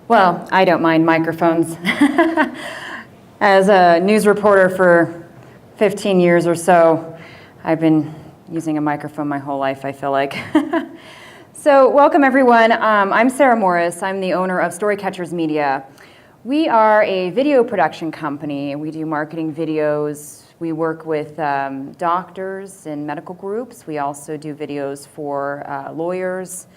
Well, I don't mind microphones. As a news reporter for 15 years or so, I've been using a microphone my whole life, I feel like. So welcome everyone. I'm Sara Morris. I'm the owner of Storycatchers Media. We are a video production company. We do marketing videos. We work with doctors and medical groups. We also do videos for lawyers.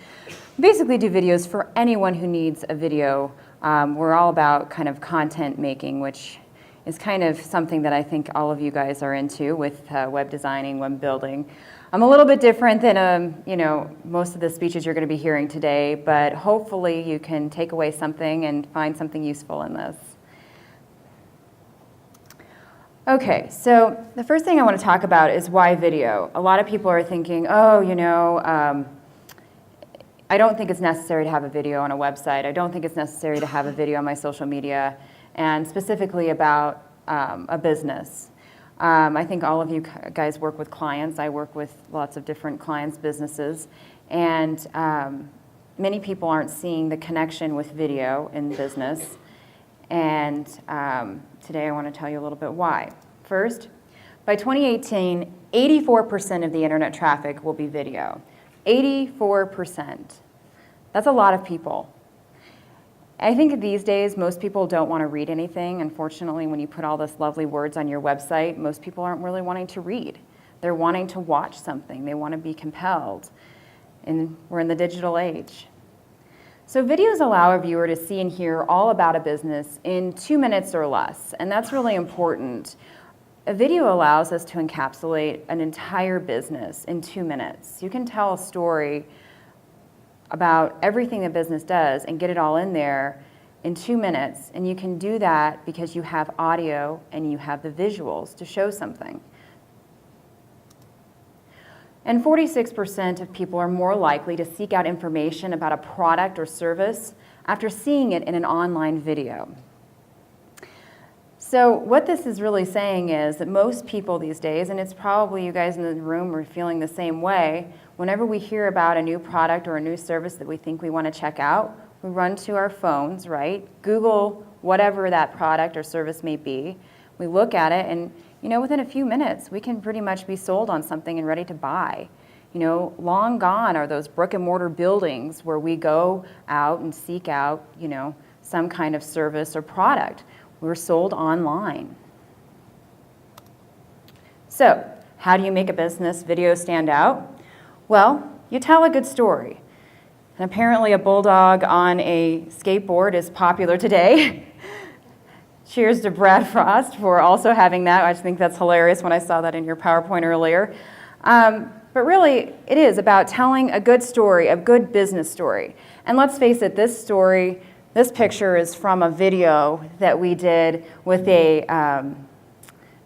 Basically do videos for anyone who needs a video. We're all about kind of content making, which is kind of something that I think all of you guys are into with web designing, web building. I'm a little bit different than most of the speeches you're going to be hearing today, but hopefully you can take away something and find something useful in this. Okay, so the first thing I want to talk about is why video. A lot of people are thinking, I don't think it's necessary to have a video on a website. I don't think it's necessary to have a video on my social media, and specifically about a business. I think all of you guys work with clients. I work with lots of different clients' businesses, and many people aren't seeing the connection with video in business. And today I want to tell you a little bit why. First, by 2018, 84% of the internet traffic will be video. 84%. That's a lot of people. I think these days most people don't want to read anything. Unfortunately, when you put all this lovely words on your website, most people aren't really wanting to read. They're wanting to watch something. They want to be compelled. And we're in the digital age. So videos allow a viewer to see and hear all about a business in 2 minutes or less, and that's really important. A video allows us to encapsulate an entire business in 2 minutes. You can tell a story about everything the business does and get it all in there in 2 minutes, and you can do that because you have audio and you have the visuals to show something. And 46% of people are more likely to seek out information about a product or service after seeing it in an online video. So what this is really saying is that most people these days, and it's probably you guys in the room are feeling the same way, whenever we hear about a new product or a new service that we think we want to check out, we run to our phones, right? Google whatever that product or service may be. We look at it, and within a few minutes, we can pretty much be sold on something and ready to buy. Long gone are those brick and mortar buildings where we go out and seek out, some kind of service or product. We're sold online. So, how do you make a business video stand out? Well, you tell a good story. And apparently a bulldog on a skateboard is popular today. Cheers to Brad Frost for also having that. I just think that's hilarious when I saw that in your PowerPoint earlier. But really, it is about telling a good story, a good business story. And let's face it, this picture is from a video that we did with a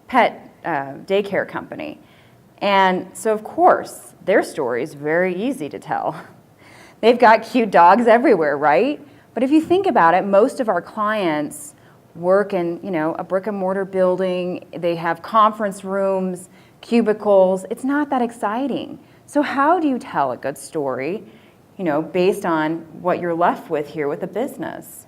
pet daycare company. And so, of course, their story is very easy to tell. They've got cute dogs everywhere, right? But if you think about it, most of our clients work in, a brick and mortar building. They have conference rooms, cubicles. It's not that exciting. So how do you tell a good story, based on what you're left with here with a business?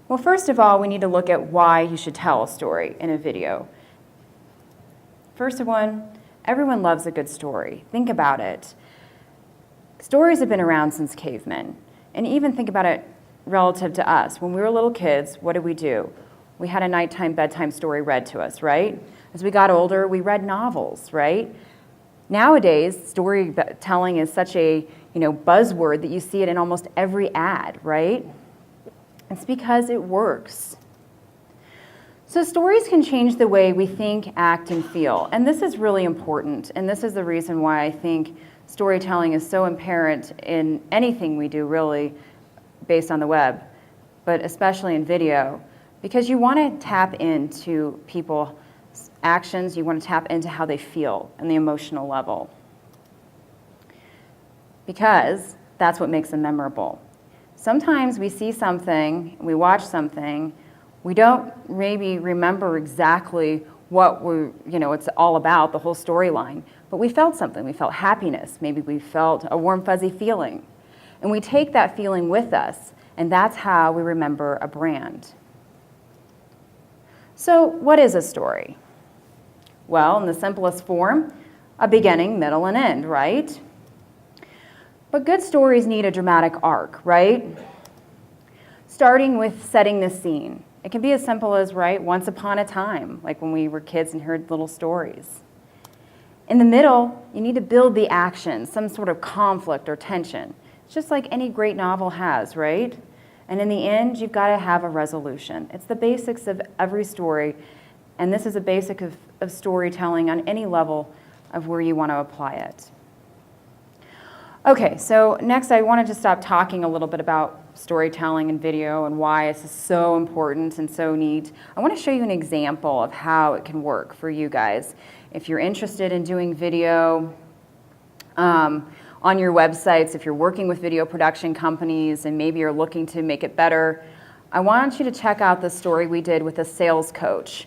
Well, first of all, we need to look at why you should tell a story in a video. First of all, everyone loves a good story. Think about it. Stories have been around since cavemen. And even think about it relative to us. When we were little kids, what did we do? We had a nighttime bedtime story read to us, right? As we got older, we read novels, right? Nowadays, storytelling is such a buzzword that you see it in almost every ad, right? It's because it works. So stories can change the way we think, act, and feel. And this is really important. And this is the reason why I think storytelling is so apparent in anything we do, really, based on the web, but especially in video, because you want to tap into people's actions, you want to tap into how they feel and the emotional level, because that's what makes them memorable. Sometimes we see something, we watch something, we don't maybe remember exactly what it's all about, the whole storyline, but we felt something. We felt happiness, maybe we felt a warm fuzzy feeling. And we take that feeling with us, And that's how we remember a brand. So what is a story? Well, in the simplest form, a beginning, middle, and end, right? But good stories need a dramatic arc, right? Starting with setting the scene. It can be as simple as, right, once upon a time, like when we were kids and heard little stories. In the middle, you need to build the action, some sort of conflict or tension. It's just like any great novel has, right? And in the end, you've got to have a resolution. It's the basics of every story, and this is a basic of storytelling on any level of where you want to apply it. Okay, so next I wanted to stop talking a little bit about storytelling and video and why this is so important and so neat. I want to show you an example of how it can work for you guys. If you're interested in doing video on your websites, if you're working with video production companies and maybe you're looking to make it better, I want you to check out the story we did with a sales coach.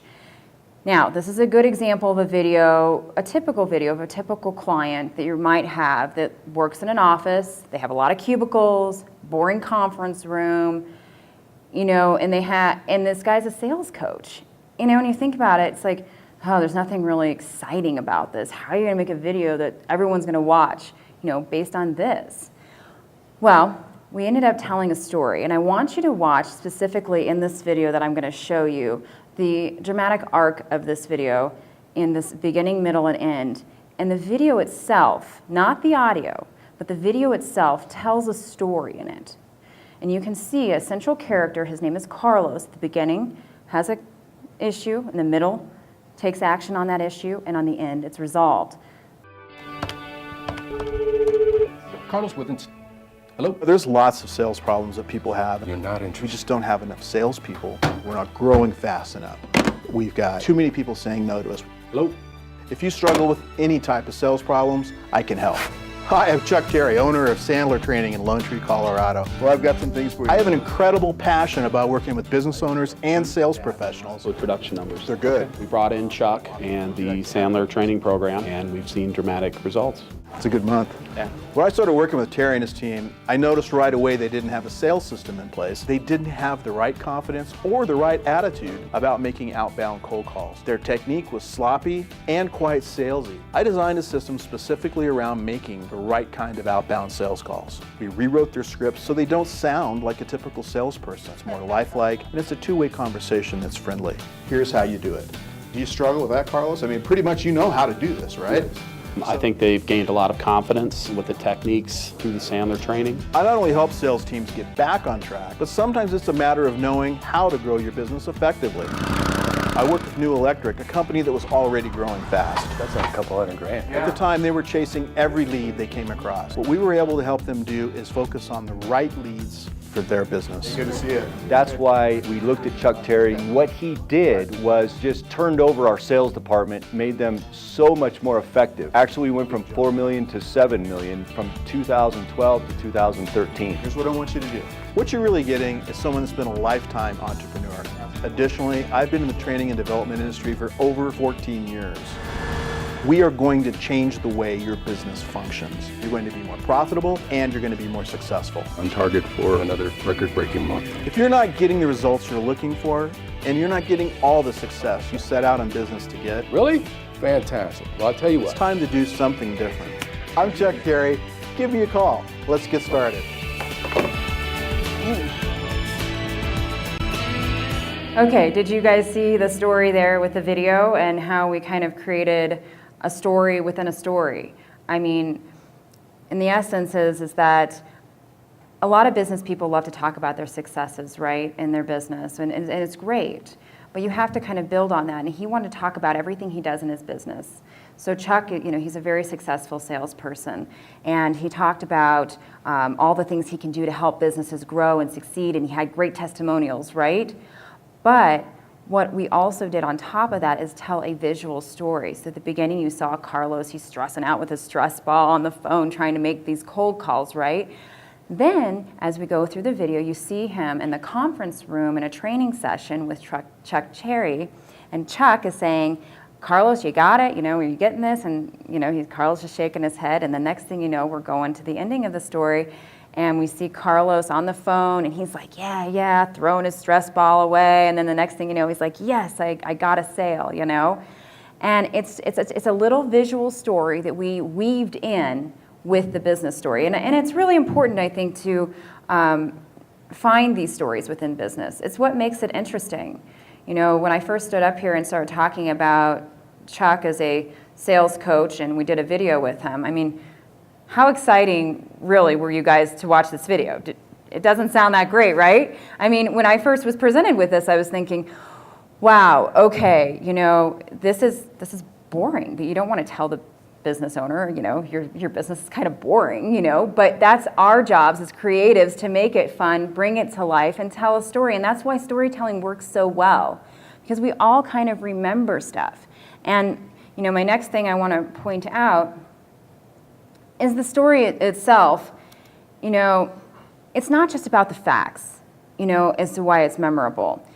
Now, this is a good example of a video, a typical video of a typical client that you might have that works in an office. They have a lot of cubicles, boring conference room, you know, and this guy's a sales coach. You know, when you think about it, it's like, oh, there's nothing really exciting about this. How are you going to make a video that everyone's going to watch, you know, based on this? Well, we ended up telling a story, and I want you to watch specifically in this video that I'm going to show you the dramatic arc of this video in this beginning, middle, and end. And the video itself, not the audio, but the video itself tells a story in it. And you can see a central character, his name is Carlos. At the beginning has an issue, in the middle takes action on that issue, and on the end it's resolved. Carlos Withens. Hello? There's lots of sales problems that people have. You're not We interested. just don't have enough salespeople. We're not growing fast enough. We've got too many people saying no to us. Hello? If you struggle with any type of sales problems, I can help. Hi, I'm Chuck Terry, owner of Sandler Training in Lone Tree, Colorado. Well, I've got some things for you. I have an incredible passion about working with business owners and sales professionals. With production numbers. They're good. We brought in Chuck and the Sandler training program, and we've seen dramatic results. It's a good month. Yeah. When I started working with Terry and his team, I noticed right away they didn't have a sales system in place. They didn't have the right confidence or the right attitude about making outbound cold calls. Their technique was sloppy and quite salesy. I designed a system specifically around making the right kind of outbound sales calls. We rewrote their scripts so they don't sound like a typical salesperson. It's more lifelike, and it's a two-way conversation that's friendly. Here's how you do it. Do you struggle with that, Carlos? I mean, pretty much you know how to do this, right? I think they've gained a lot of confidence with the techniques through the Sandler training. I not only help sales teams get back on track, but sometimes it's a matter of knowing how to grow your business effectively. I worked with New Electric, a company that was already growing fast. That's like a couple $100 grand. At the time, they were chasing every lead they came across. What we were able to help them do is focus on the right leads for their business. Good to see you. That's why we looked at Chuck Terry. What he did was just turned over our sales department, made them so much more effective. Actually, we went from 4 million to 7 million from 2012 to 2013. Here's what I want you to do. What you're really getting is someone that's been a lifetime entrepreneur. Additionally, I've been in the training and development industry for over 14 years. We are going to change the way your business functions. You're going to be more profitable and you're going to be more successful. On target for another record-breaking month. If you're not getting the results you're looking for and you're not getting all the success you set out in business to get, Really? Fantastic. Well, I'll tell you it's what. time to do something different. I'm Chuck Terry. Give me a call. Let's get started. Okay, did you guys see the story there with the video and how we kind of created a story within a story? I mean, in the essence is that a lot of business people love to talk about their successes, right, in their business, and it's great. But you have to kind of build on that, and he wanted to talk about everything he does in his business. So Chuck, you know, he's a very successful salesperson, and he talked about all the things he can do to help businesses grow and succeed, and he had great testimonials, right? But what we also did on top of that is tell a visual story. So at the beginning you saw Carlos, he's stressing out with his stress ball on the phone trying to make these cold calls, right? Then, as we go through the video, you see him in the conference room in a training session with Chuck Cherry, and Chuck is saying, Carlos, you got it, you know, are you getting this? And, you know, Carlos is shaking his head, and the next thing you know, we're going to the ending of the story, and we see Carlos on the phone, and he's like, yeah, throwing his stress ball away, and then the next thing you know, he's like, yes, I got a sale, you know? And it's a little visual story that we weaved in with the business story. And it's really important, I think, to find these stories within business. It's what makes it interesting. You know, when I first stood up here and started talking about Chuck as a sales coach and we did a video with him, I mean, how exciting really were you guys to watch this video? It doesn't sound that great, right? I mean, when I first was presented with this, I was thinking, wow, okay, you know, this is boring. You don't want to tell the business owner, you know, your business is kind of boring, you know, but that's our jobs as creatives to make it fun, bring it to life, and tell a story. And that's why storytelling works so well, because we all kind of remember stuff. And, you know, my next thing I want to point out is the story itself. You know, it's not just about the facts, you know, as to why it's memorable.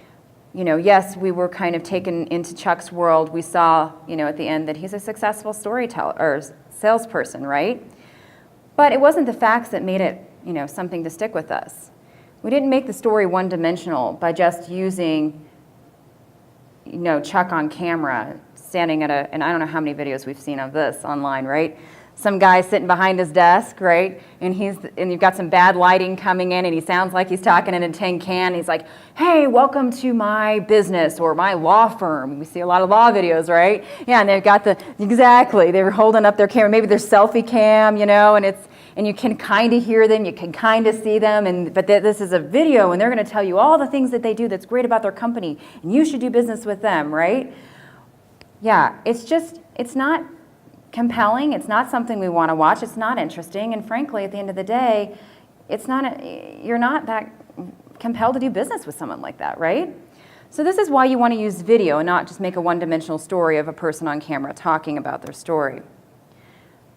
You know, yes, we were kind of taken into Chuck's world. We saw, you know, at the end that he's a successful storyteller or salesperson, right? But it wasn't the facts that made it, you know, something to stick with us. We didn't make the story one-dimensional by just using, you know, Chuck on camera standing at and I don't know how many videos we've seen of this online, right? Some guy sitting behind his desk, right? And you've got some bad lighting coming in and he sounds like he's talking in a tin can. He's like, hey, welcome to my business or my law firm. We see a lot of law videos, right? Yeah, and they've got they're holding up their camera, maybe their selfie cam, you know, and you can kind of hear them, you can kind of see them, but this is a video and they're going to tell you all the things that they do that's great about their company and you should do business with them, right? Yeah, it's not compelling. It's not something we want to watch. It's not interesting. And frankly, at the end of the day, you're not that compelled to do business with someone like that, right? So this is why you want to use video and not just make a one-dimensional story of a person on camera talking about their story.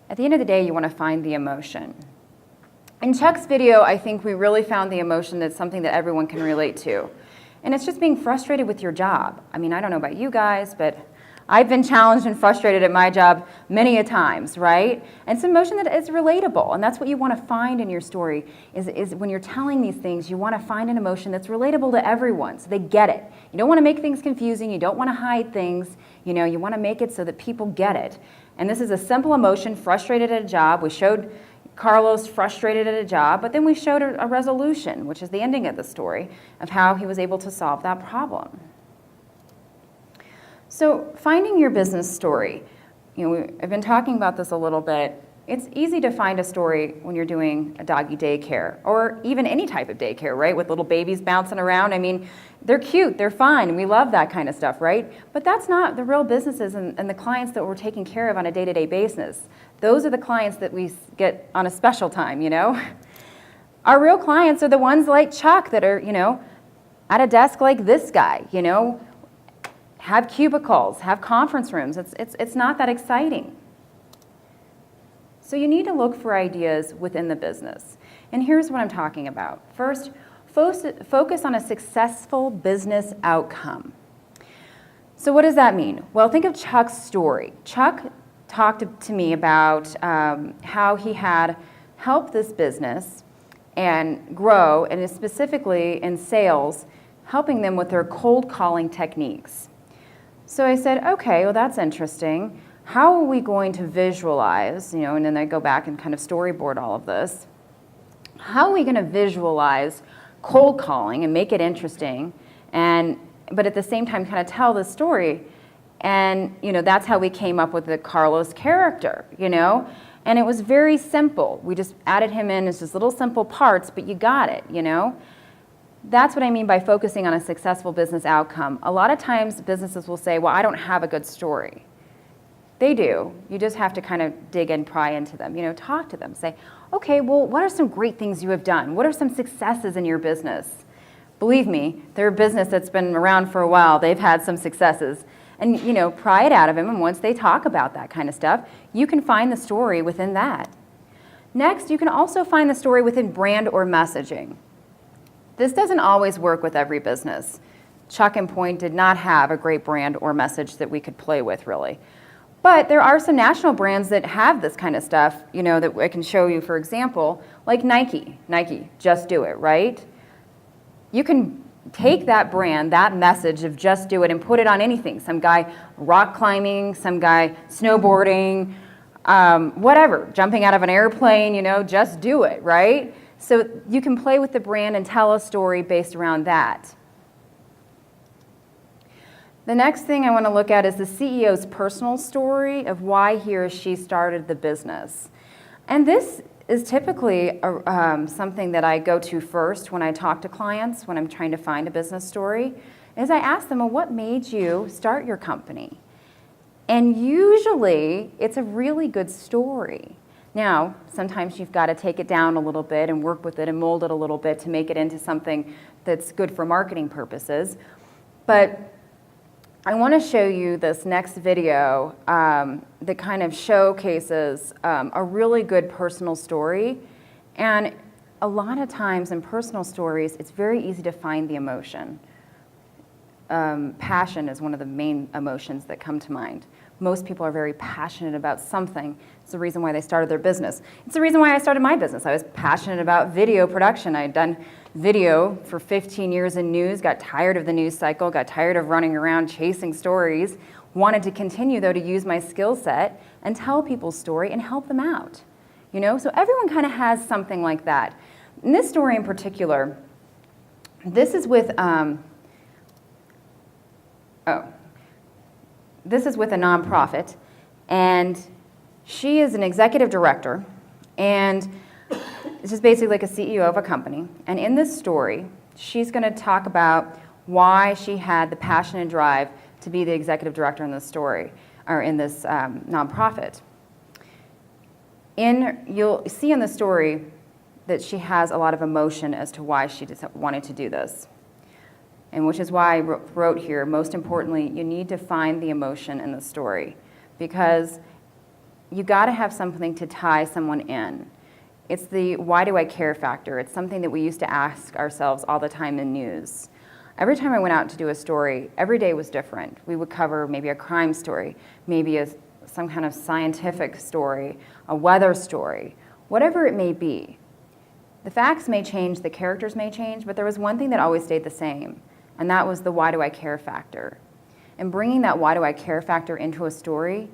At the end of the day, you want to find the emotion. In Chuck's video, I think we really found the emotion that's something that everyone can relate to. And it's just being frustrated with your job. I mean, I don't know about you guys, but I've been challenged and frustrated at my job many a times, right? And it's an emotion that is relatable, and that's what you want to find in your story, is when you're telling these things, you want to find an emotion that's relatable to everyone, so they get it. You don't want to make things confusing, you don't want to hide things, you know, you want to make it so that people get it. And this is a simple emotion, frustrated at a job. We showed Carlos frustrated at a job, but then we showed a resolution, which is the ending of the story, of how he was able to solve that problem. So finding your business story, you know, I've been talking about this a little bit. It's easy to find a story when you're doing a doggy daycare or even any type of daycare, right? With little babies bouncing around. I mean, they're cute, they're fun, we love that kind of stuff, right? But that's not the real businesses and the clients that we're taking care of on a day-to-day basis. Those are the clients that we get on a special time, you know? Our real clients are the ones like Chuck that are, you know, at a desk like this guy, you know, have cubicles, have conference rooms. It's not that exciting. So you need to look for ideas within the business. And here's what I'm talking about. First, focus on a successful business outcome. So what does that mean? Well, think of Chuck's story. Chuck talked to me about how he had helped this business and grow, and specifically in sales, helping them with their cold calling techniques. So I said, okay, well, that's interesting. How are we going to visualize, you know, and then I go back and kind of storyboard all of this. How are we going to visualize cold calling and make it interesting, but at the same time kind of tell the story? And, you know, that's how we came up with the Carlos character, you know? And it was very simple. We just added him in as just little simple parts, but you got it, you know? That's what I mean by focusing on a successful business outcome. A lot of times businesses will say, well, I don't have a good story. They do. You just have to kind of dig and pry into them, you know, talk to them. Say, okay, well, what are some great things you have done? What are some successes in your business? Believe me, they're a business that's been around for a while. They've had some successes. And, you know, pry it out of them, and once they talk about that kind of stuff, you can find the story within that. Next, you can also find the story within brand or messaging. This doesn't always work with every business. Chuck and Point did not have a great brand or message that we could play with, really. But there are some national brands that have this kind of stuff, you know, that I can show you, for example, like Nike. Nike, just do it, right? You can take that brand, that message of just do it, and put it on anything. Some guy rock climbing, some guy snowboarding, whatever, jumping out of an airplane, you know, just do it, right? So you can play with the brand and tell a story based around that. The next thing I want to look at is the CEO's personal story of why he or she started the business. And this is typically something that I go to first when I talk to clients, when I'm trying to find a business story, is I ask them, well, what made you start your company? And usually it's a really good story. Now, sometimes you've got to take it down a little bit and work with it and mold it a little bit to make it into something that's good for marketing purposes. But I want to show you this next video that kind of showcases a really good personal story. And a lot of times in personal stories, it's very easy to find the emotion. Passion is one of the main emotions that come to mind. Most people are very passionate about something. It's the reason why they started their business. It's the reason why I started my business. I was passionate about video production. I had done video for 15 years in news, got tired of the news cycle, got tired of running around chasing stories, wanted to continue, though, to use my skill set and tell people's story and help them out. You know, so everyone kind of has something like that. In this story in particular, this is with this is with a nonprofit, and she is an executive director, and this is basically like a CEO of a company. And in this story, she's going to talk about why she had the passion and drive to be the executive director in this story, or in this nonprofit. You'll see in the story that she has a lot of emotion as to why she wanted to do this. And which is why I wrote here, most importantly, you need to find the emotion in the story, because you got to have something to tie someone in. It's the why do I care factor. It's something that we used to ask ourselves all the time in news. Every time I went out to do a story, every day was different. We would cover maybe a crime story, maybe some kind of scientific story, a weather story, whatever it may be. The facts may change, the characters may change, but there was one thing that always stayed the same, and that was the why do I care factor. And bringing that why do I care factor into a story,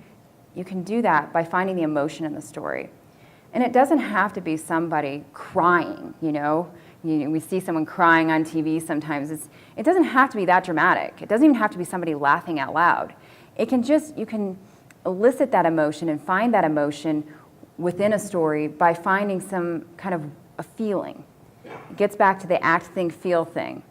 you can do that by finding the emotion in the story. And it doesn't have to be somebody crying, you know. We see someone crying on TV sometimes. It doesn't have to be that dramatic. It doesn't even have to be somebody laughing out loud. You can elicit that emotion and find that emotion within a story by finding some kind of a feeling. It gets back to the act, think, feel thing,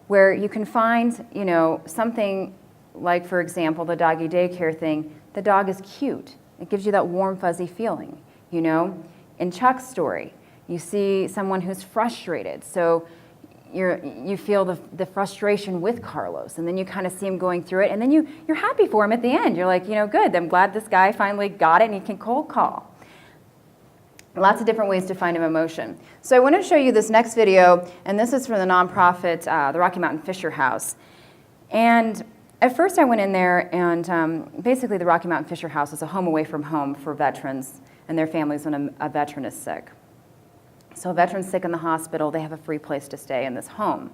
where you can find, you know, something like, for example, the doggy daycare thing. The dog is cute. It gives you that warm, fuzzy feeling, you know. In Chuck's story, you see someone who's frustrated, so you feel the frustration with Carlos, and then you kind of see him going through it, and then you're happy for him at the end. You're like, you know, good, I'm glad this guy finally got it and he can cold call. Lots of different ways to find an emotion. So I want to show you this next video, and this is from the nonprofit, the Rocky Mountain Fisher House. And at first I went in there, and basically the Rocky Mountain Fisher House is a home away from home for veterans and their families when a veteran is sick. So a veteran's sick in the hospital, they have a free place to stay in this home.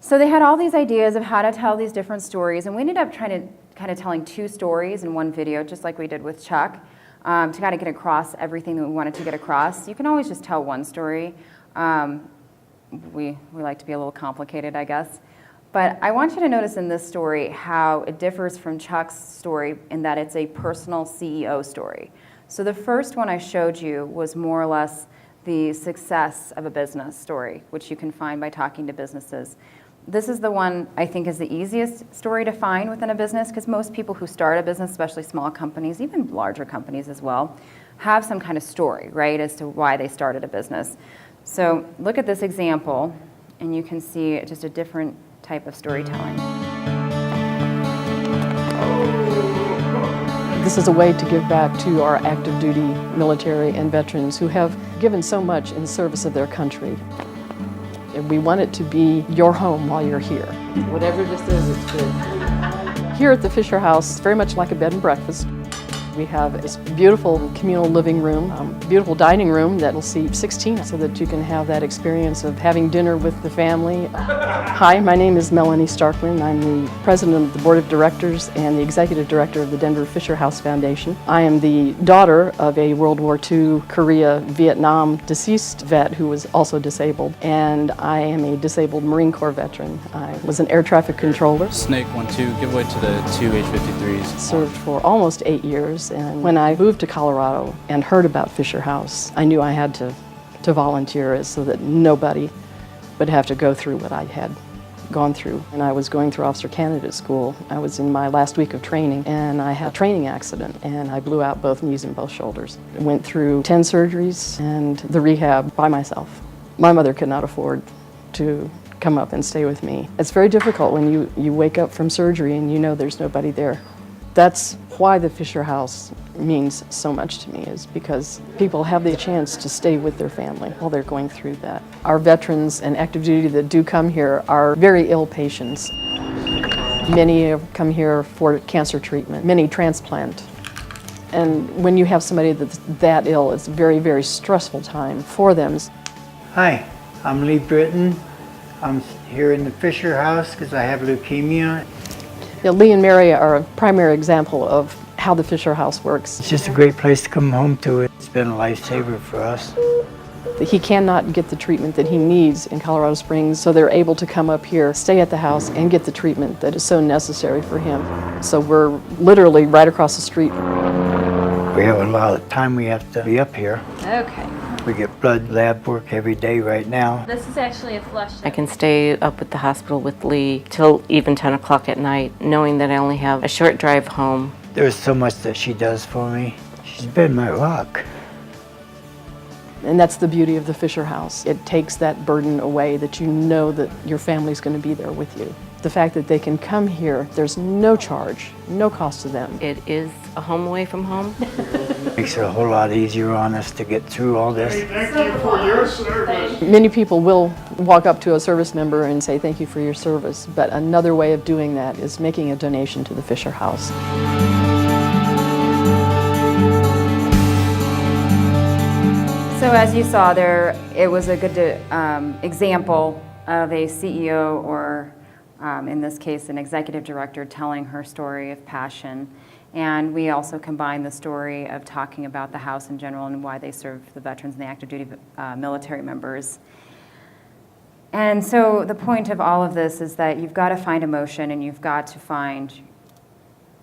So they had all these ideas of how to tell these different stories, and we ended up trying to kind of telling 2 stories in one video, just like we did with Chuck, to kind of get across everything that we wanted to get across. You can always just tell one story. We like to be a little complicated, I guess. But I want you to notice in this story how it differs from Chuck's story in that it's a personal CEO story. So the first one I showed you was more or less the success of a business story, which you can find by talking to businesses. This is the one I think is the easiest story to find within a business, because most people who start a business, especially small companies, even larger companies as well, have some kind of story, right, as to why they started a business. So look at this example, and you can see just a different type of storytelling. This is a way to give back to our active duty military and veterans who have given so much in service of their country. And we want it to be your home while you're here. Whatever this is, it's good. Here at the Fisher House, it's very much like a bed and breakfast. We have this beautiful communal living room, beautiful dining room that will seat 16 so that you can have that experience of having dinner with the family. Hi, my name is Melanie Starkman. I'm the president of the board of directors and the executive director of the Denver Fisher House Foundation. I am the daughter of a World War II, Korea, Vietnam deceased vet who was also disabled, and I am a disabled Marine Corps veteran. I was an air traffic controller. Snake 1-2, giveaway to the 2 H-53s. Served for almost 8 years. And when I moved to Colorado and heard about Fisher House, I knew I had to volunteer so that nobody would have to go through what I had gone through. And I was going through officer candidate school. I was in my last week of training, and I had a training accident, and I blew out both knees and both shoulders. I went through 10 surgeries and the rehab by myself. My mother could not afford to come up and stay with me. It's very difficult when you wake up from surgery and you know there's nobody there. That's why the Fisher House means so much to me, is because people have the chance to stay with their family while they're going through that. Our veterans and active duty that do come here are very ill patients. Many have come here for cancer treatment, many transplant. And when you have somebody that's that ill, it's a very, very stressful time for them. Hi, I'm Lee Britton. I'm here in the Fisher House because I have leukemia. Lee and Mary are a primary example of how the Fisher House works. It's just a great place to come home to. It's been a lifesaver for us. He cannot get the treatment that he needs in Colorado Springs, so they're able to come up here, stay at the house, and get the treatment that is so necessary for him. So we're literally right across the street. We have a lot of time we have to be up here. Okay. We get blood lab work every day right now. This is actually a flush. I can stay up at the hospital with Lee till even 10 o'clock at night, knowing that I only have a short drive home. There's so much that she does for me. She's been my rock. And that's the beauty of the Fisher House. It takes that burden away, that you know that your family's going to be there with you. The fact that they can come here, there's no charge, no cost to them. It is a home away from home. Makes it a whole lot easier on us to get through all this. Thank you for your service. Many people will walk up to a service member and say thank you for your service, but another way of doing that is making a donation to the Fisher House. So as you saw there, it was a good example of a CEO or in this case, an executive director telling her story of passion. And we also combined the story of talking about the house in general and why they serve the veterans and the active duty military members. And so the point of all of this is that you've got to find emotion and you've got to find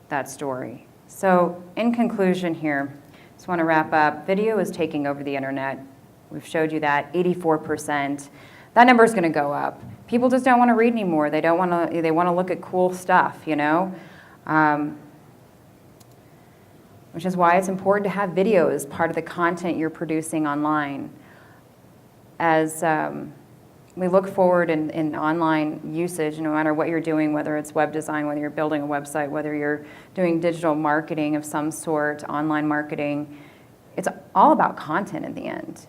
that story. So in conclusion here, I just want to wrap up. Video is taking over the internet. We've showed you that 84%. That number is going to go up. People just don't want to read anymore. They don't want to. They want to look at cool stuff, you know. Which is why it's important to have video as part of the content you're producing online. As we look forward in online usage, no matter what you're doing, whether it's web design, whether you're building a website, whether you're doing digital marketing of some sort, online marketing, it's all about content in the end.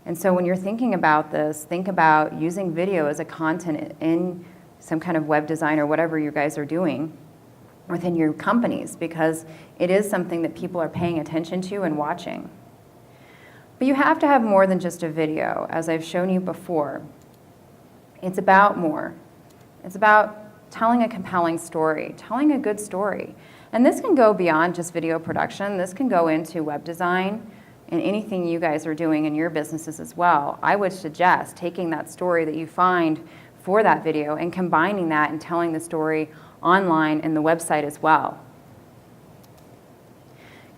And so when you're thinking about this, think about using video as a content in some kind of web design or whatever you guys are doing within your companies, because it is something that people are paying attention to and watching. But you have to have more than just a video, as I've shown you before. It's about more. It's about telling a compelling story, telling a good story. And this can go beyond just video production. This can go into web design and anything you guys are doing in your businesses as well. I would suggest taking that story that you find for that video and combining that and telling the story online and the website as well.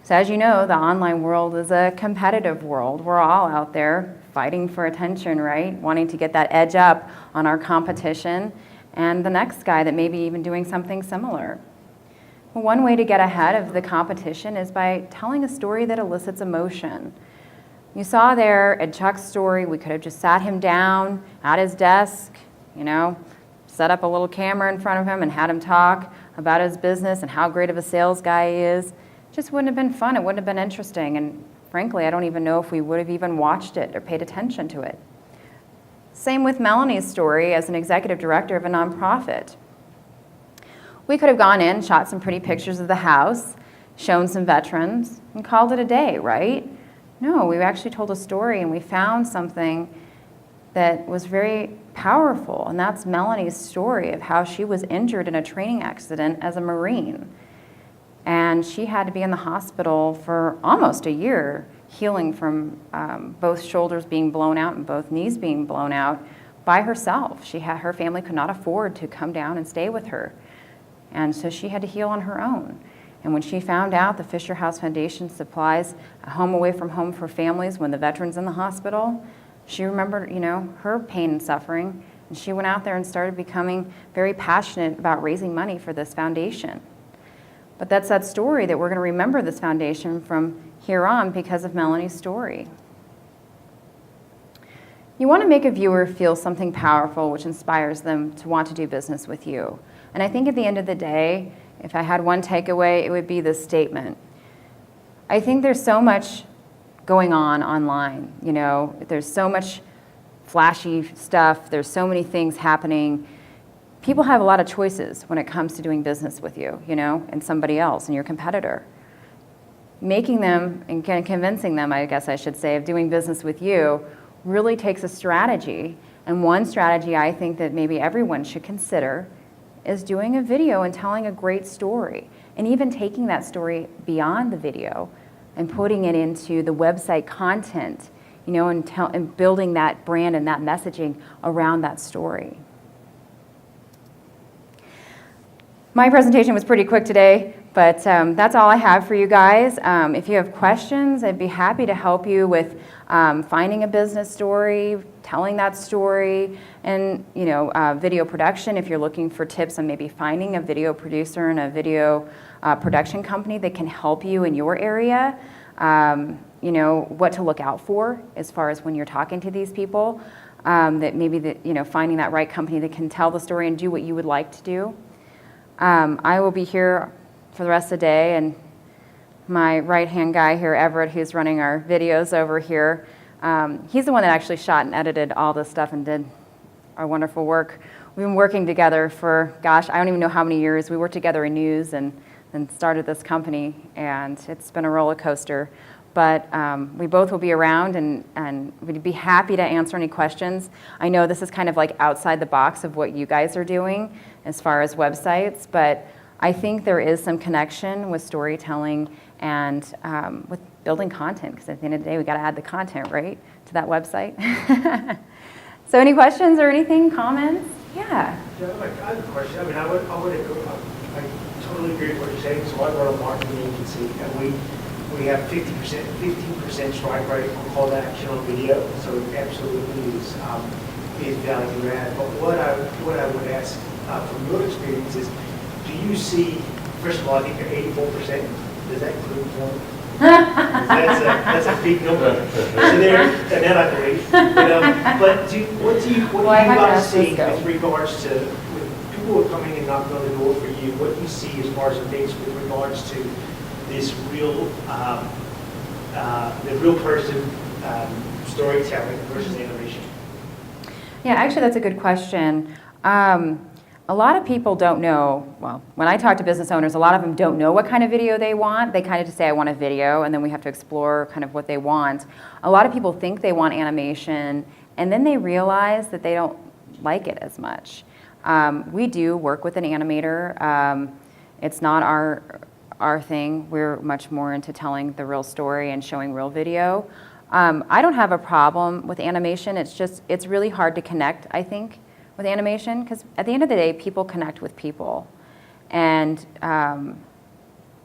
So as you know, the online world is a competitive world. We're all out there fighting for attention, right? Wanting to get that edge up on our competition and the next guy that may be even doing something similar. Well, one way to get ahead of the competition is by telling a story that elicits emotion. You saw there at Chuck's story, we could have just sat him down at his desk, you know, set up a little camera in front of him and had him talk about his business and how great of a sales guy he is. It just wouldn't have been fun. It wouldn't have been interesting. And frankly, I don't even know if we would have even watched it or paid attention to it. Same with Melanie's story as an executive director of a nonprofit. We could have gone in, shot some pretty pictures of the house, shown some veterans, and called it a day, right? No, we actually told a story, and we found something that was very powerful, and that's Melanie's story of how she was injured in a training accident as a Marine. And she had to be in the hospital for almost a year, healing from both shoulders being blown out and both knees being blown out by herself. Her family could not afford to come down and stay with her. And so she had to heal on her own. And when she found out the Fisher House Foundation supplies a home away from home for families when the veteran's in the hospital, she remembered, her pain and suffering, and she went out there and started becoming very passionate about raising money for this foundation. But that's that story that we're going to remember this foundation from here on because of Melanie's story. You want to make a viewer feel something powerful which inspires them to want to do business with you. And I think at the end of the day, if I had one takeaway, it would be this statement. I think there's so much going on online, there's so much flashy stuff, there's so many things happening. People have a lot of choices when it comes to doing business with you, and somebody else, and your competitor. Making them and convincing them, I guess I should say, of doing business with you really takes a strategy. And one strategy I think that maybe everyone should consider is doing a video and telling a great story, and even taking that story beyond the video and putting it into the website content, and building that brand and that messaging around that story. My presentation was pretty quick today, but that's all I have for you guys. If you have questions, I'd be happy to help you with finding a business story, telling that story, and video production if you're looking for tips on maybe finding a video producer and a video production company that can help you in your area. What to look out for as far as when you're talking to these people, that maybe finding that right company that can tell the story and do what you would like to do. I will be here for the rest of the day, and my right-hand guy here, Everett, who's running our videos over here, he's the one that actually shot and edited all this stuff and did our wonderful work. We've been working together for, gosh, I don't even know how many years. We worked together in news and started this company, and it's been a roller coaster. But we both will be around, and we'd be happy to answer any questions. I know this is kind of like outside the box of what you guys are doing as far as websites, but I think there is some connection with storytelling and with building content, because at the end of the day, we got to add the content, right, to that website. So any questions or anything, comments? Yeah. I have a question. I totally agree with what you're saying. So I run a marketing agency, and we have 15% strike rate on call to action on video, so it absolutely is value add. But what I would ask from your experience is, do you see, first of all, I think you're 84%. Does that include porn? That's a big number. So there, and that I believe. But what do you guys see with regards to when people who are coming and knocking on the door for you? What do you see as far as the mix with regards to this real, the real person storytelling versus animation? Yeah, actually, that's a good question. A lot of people don't know, well, when I talk to business owners, a lot of them don't know what kind of video they want. They kind of just say, I want a video, and then we have to explore kind of what they want. A lot of people think they want animation, and then they realize that they don't like it as much. We do work with an animator. It's not our thing. We're much more into telling the real story and showing real video. I don't have a problem with animation. It's really hard to connect, I think, with animation, because at the end of the day, people connect with people. And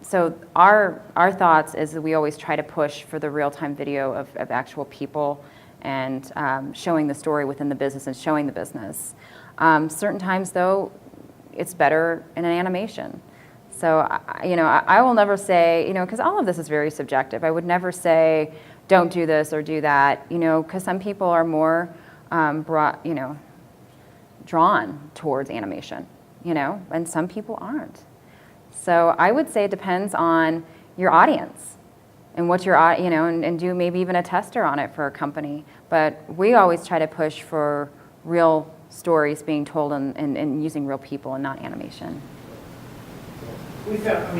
so our thoughts is that we always try to push for the real-time video of actual people and showing the story within the business and showing the business. Certain times, though, it's better in an animation. So, I will never say, because all of this is very subjective. I would never say, don't do this or do that, because some people are more drawn towards animation, and some people aren't. So I would say it depends on your audience and what your, and do maybe even a tester on it for a company. But we always try to push for real stories being told and using real people and not animation. we found,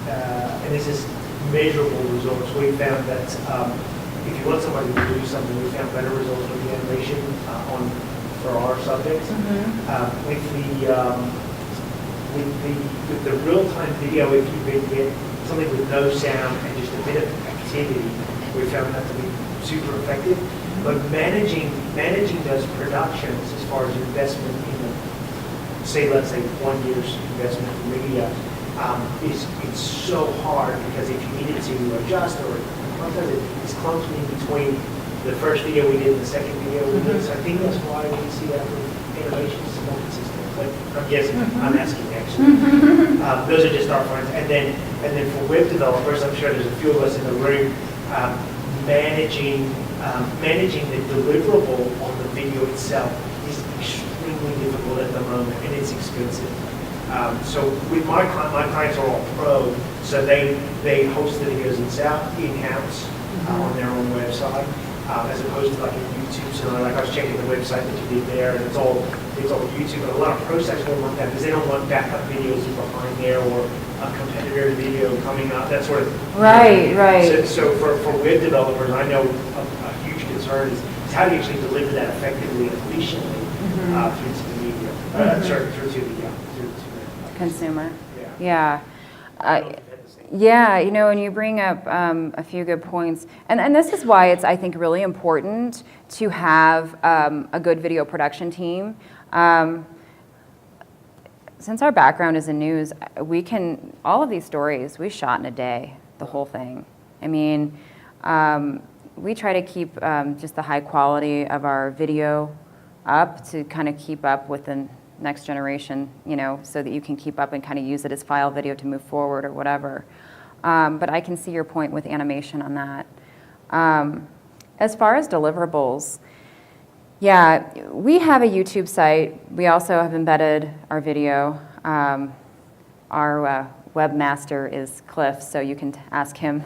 and this is measurable results. We found that if you want somebody to do something, we found better results with the animation for our subjects. With the real-time video, if you could get something with no sound and just a bit of activity, we found that to be super effective. But managing those productions as far as investment in them, let's say 1 year's investment in media, it's so hard because if you needed to adjust or sometimes it's clunky in between the first video we did and the second video we did. So I think that's why we see that with animation is more consistent. But I'm guessing, I'm asking actually. Those are just our friends. And then for web developers, I'm sure there's a few of us in the room managing the deliverable on the video itself is extremely difficult at the moment, and it's expensive. So with my clients are all pro, so they host the videos in-house on their own website, as opposed to like a YouTube. So like I was checking the website that you did there, and it's all YouTube. And a lot of pro sites don't want that because they don't want backup videos behind there or a competitor video coming up. That sort of right. So for web developers, I know a huge concern is how do you actually deliver that effectively and efficiently through to the media, through to the consumer. Yeah. Yeah, and you bring up a few good points. And this is why it's, I think, really important to have a good video production team. Since our background is in news, all of these stories, we shot in a day, the whole thing. I mean, we try to keep just the high quality of our video up to kind of keep up with the next generation, so that you can keep up and kind of use it as file video to move forward or whatever. But I can see your point with animation on that. As far as deliverables, yeah, we have a YouTube site. We also have embedded our video. Our webmaster is Cliff, so you can ask him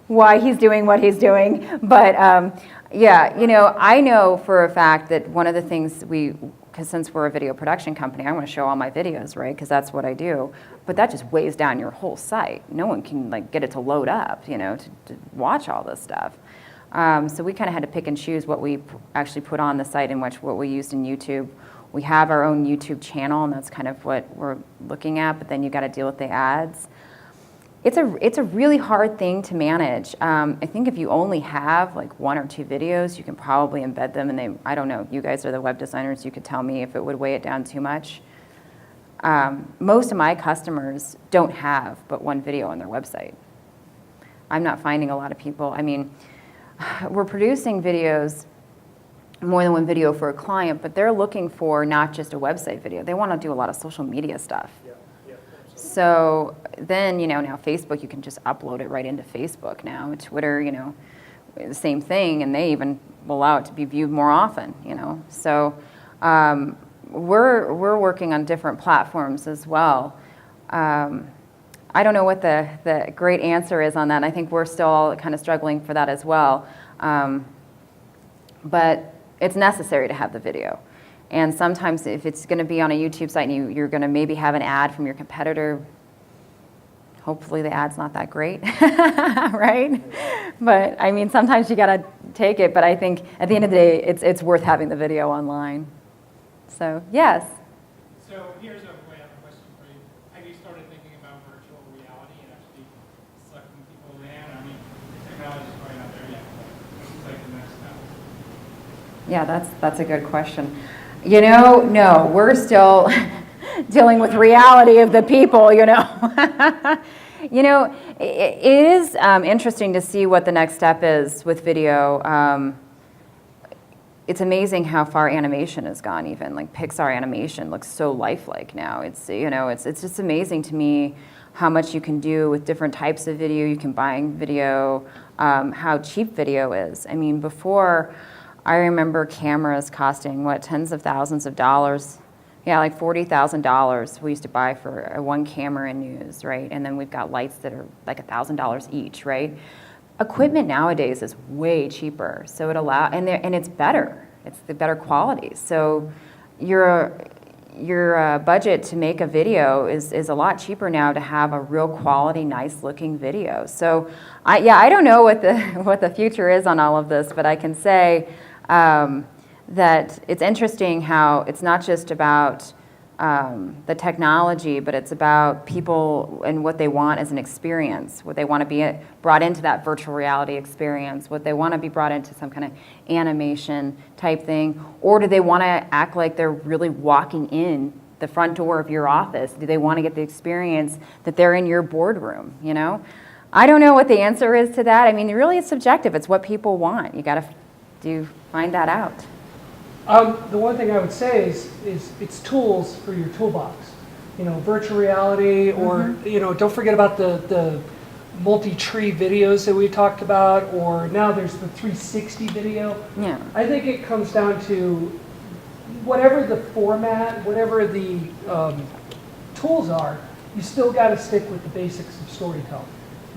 why he's doing what he's doing. But yeah, I know for a fact that one of the things because since we're a video production company, I want to show all my videos, right? Because that's what I do. But that just weighs down your whole site. No one can get it to load up, to watch all this stuff. So we kind of had to pick and choose what we actually put on the site and what we used in YouTube. We have our own YouTube channel, and that's kind of what we're looking at. But then you got to deal with the ads. It's a really hard thing to manage. I think if you only have like 1 or 2 videos, you can probably embed them, and I don't know, you guys are the web designers, you could tell me if it would weigh it down too much. Most of my customers don't have but 1 video on their website. I'm not finding a lot of people. I mean, we're producing videos, more than 1 video for a client, but they're looking for not just a website video. They want to do a lot of social media stuff. So then, now Facebook, you can just upload it right into Facebook now. Twitter, the same thing, and they even allow it to be viewed more often, So we're working on different platforms as well. I don't know what the great answer is on that. I think we're still kind of struggling for that as well. But it's necessary to have the video. And sometimes if it's going to be on a YouTube site and you're going to maybe have an ad from your competitor, hopefully the ad's not that great, right? But I mean, sometimes you got to take it. But I think at the end of the day, it's worth having the video online. So, yes? So here's a way I have a question for you. Have you started thinking about virtual reality and actually sucking people in? I mean, the technology's probably not there yet, but it's like the next step. Yeah, that's a good question. No, we're still dealing with reality of the people, It is interesting to see what the next step is with video. It's amazing how far animation has gone even. Like Pixar animation looks so lifelike now. It's just amazing to me how much you can do with different types of video. You can buy video, how cheap video is. I mean, before, I remember cameras costing, tens of thousands of dollars. Yeah, like $40,000 we used to buy for one camera in news, right? And then we've got lights that are like $1,000 each, right? Equipment nowadays is way cheaper, so and it's better. It's the better quality. So your budget to make a video is a lot cheaper now to have a real quality, nice looking video. So I don't know what the future is on all of this, but I can say that it's interesting how it's not just about the technology, but it's about people and what they want as an experience, what they want to be brought into that virtual reality experience, what they want to be brought into some kind of animation type thing, or do they want to act like they're really walking in the front door of your office? Do they want to get the experience that they're in your boardroom, you know? I don't know what the answer is to that. I mean, really it's subjective. It's what people want. You got to find that out. The one thing I would say is it's tools for your toolbox. You know, virtual reality, or you know, don't forget about the multi-tree videos that we talked about, or now there's the 360 video. Yeah. I think it comes down to whatever the format, whatever the tools are, you still got to stick with the basics of storytelling.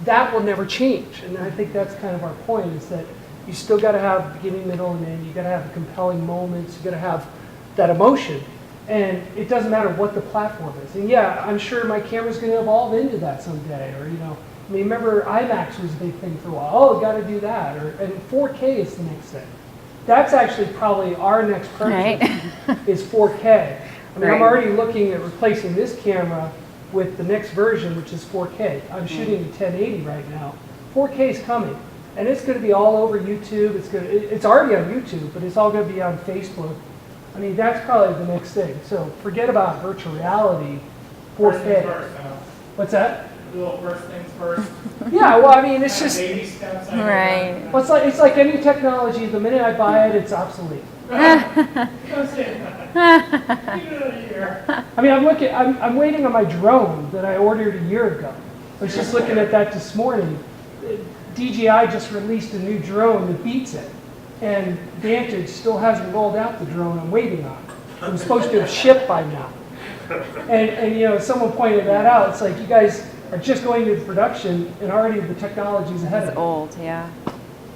That will never change, and I think that's kind of our point, is that you still got to have beginning, middle, and end. You got to have the compelling moments. You got to have that emotion, and it doesn't matter what the platform is. And yeah, I'm sure my camera's going to evolve into that someday. Or you know, I mean, remember IMAX was a big thing for a while. Oh, got to do that. And 4K is the next thing. That's actually probably our next purchase is 4K. I mean, I'm already looking at replacing this camera with the next version, which is 4K. I'm shooting in 1080 right now. 4K is coming. And it's going to be all over YouTube. It's already on YouTube, but it's all going to be on Facebook. I mean, that's probably the next thing. So forget about virtual reality. 4K. What's that? Little first things first. Yeah, well, I mean, it's just baby steps. Right. Well, it's like any technology. The minute I buy it, it's obsolete. Don't say that. Give it a year. I mean, I'm waiting on my drone that I ordered a year ago. I was just looking at that this morning. DJI just released a new drone that beats it, and Vantage still hasn't rolled out the drone I'm waiting on. It was supposed to have shipped by now. And you know, someone pointed that out. It's like you guys are just going into production, and already the technology's ahead of it. It's old, yeah.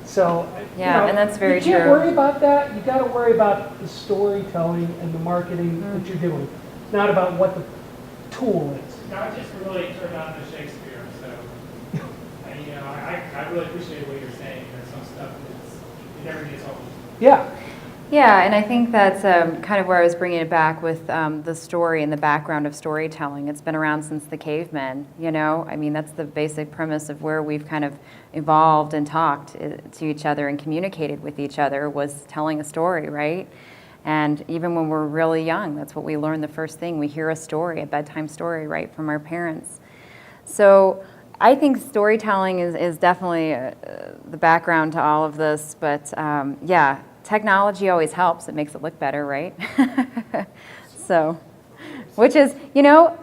So yeah, you know, and that's very true. You can't true. worry about that. You got to worry about the storytelling and the marketing that you're doing, not about what the tool is. Not just really turned on to Shakespeare. I really appreciate what you're saying. There's some stuff that never gets old. Yeah. Yeah, and I think that's kind of where I was bringing it back with the story and the background of storytelling. It's been around since the cavemen, you know? I mean, that's the basic premise of where we've kind of evolved and talked to each other and communicated with each other, was telling a story, right? And even when we're really young, that's what we learn the first thing. We hear a story, a bedtime story, right, from our parents. So I think storytelling is definitely the background to all of this, but yeah, technology always helps. It makes it look better, right? So, which is, you know,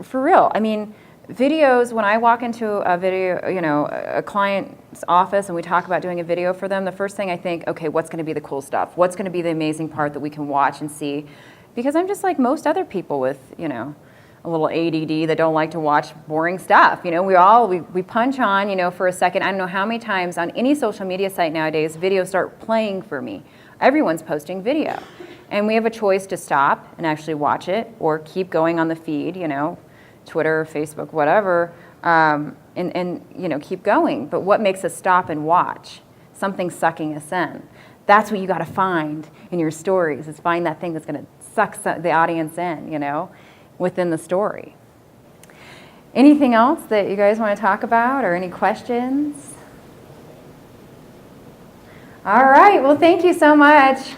for real. I mean, videos, when I walk into a video, you know, a client's office and we talk about doing a video for them, the first thing I think, okay, what's going to be the cool stuff? What's going to be the amazing part that we can watch and see? Because I'm just like most other people with, you know, a little ADD that don't like to watch boring stuff. You know, we punch on, you know, for a second. I don't know how many times on any social media site nowadays, videos start playing for me. Everyone's posting video. And we have a choice to stop and actually watch it or keep going on the feed, you know, Twitter, Facebook, whatever, and you know, keep going. But what makes us stop and watch? Something sucking us in. That's what you got to find in your stories, is find that thing that's going to suck the audience in, you know, within the story. Anything else that you guys want to talk about, or any questions? All right, well, thank you so much.